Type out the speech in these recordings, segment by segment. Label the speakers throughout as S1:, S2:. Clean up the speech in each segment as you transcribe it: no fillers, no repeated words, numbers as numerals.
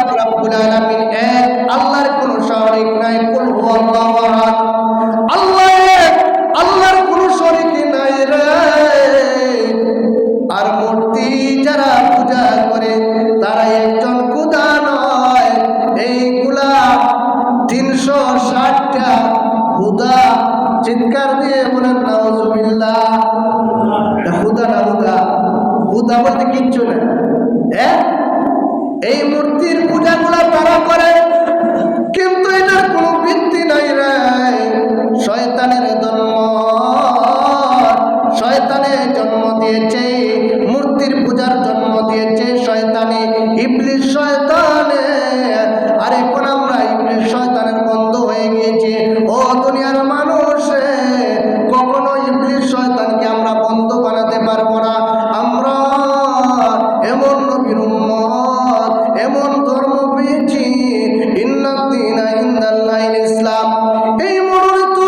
S1: পাক রব্বুল আলামিন এক, আল্লাহর কোনো শরীক নাই। কুল হুয়াল্লাহু আহাদ, আল্লাহ এক, আল্লাহর কোনো শরীক নাই রে। আর মূর্তি যারা পূজা করে তারা একজন খোদা নয়, এইগুলা 360টা খোদা। চিৎকার দিয়ে বলেন নাউজুবিল্লাহ। খোদা না খোদা, খোদা বলতে কিচ্ছু না। এই মূর্তির পূজাগুলা তারা করে, কিন্তু এটার কোনো ভিত্তি নাই রে। শয়তানের জন্ম, শয়তানে জন্ম দিয়েছে, মূর্তির পূজার জন্ম দিয়েছে শয়তানে, ইবলিস শয়তানে। আর এখন আমরা ইবলিস শয়তানের বন্ধ হয়ে গিয়েছি। ও দুনিয়ার মানুষ, কখনো ইবলিস শয়তানকে আমরা বন্ধ বানাতে পারবো না। আমরা এমন নবীর উম্মত, এমন ধর্ম পেয়েছি, ইন্নাদ-দীনা ইনদাল্লাহিল ইসলাম। এই মনোনীত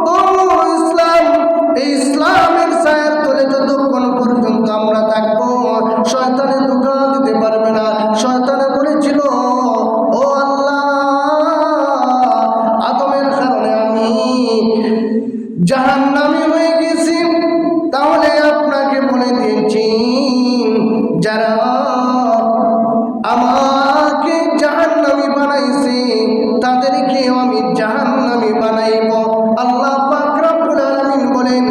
S1: ধর্ম ইসলাম। এই ইসলামের ছায়ার তলে যতক্ষণ পর্যন্ত আমরা থাকবো, শয়তানে ধোঁকা দিতে পারবে না। শয়তানে বলেছিল, ও আল্লাহ, আদমের কারণে আমি জাহান্নামী হয়ে গেছি, তাহলে আপনাকে বলে দিয়েছি, যারা আমাকে জাহান্নামী বানাইছে তাদেরকে আমি জাহান্নামী বানাইব। আল্লাহ পাক রব্বুল আলামিন বলেন,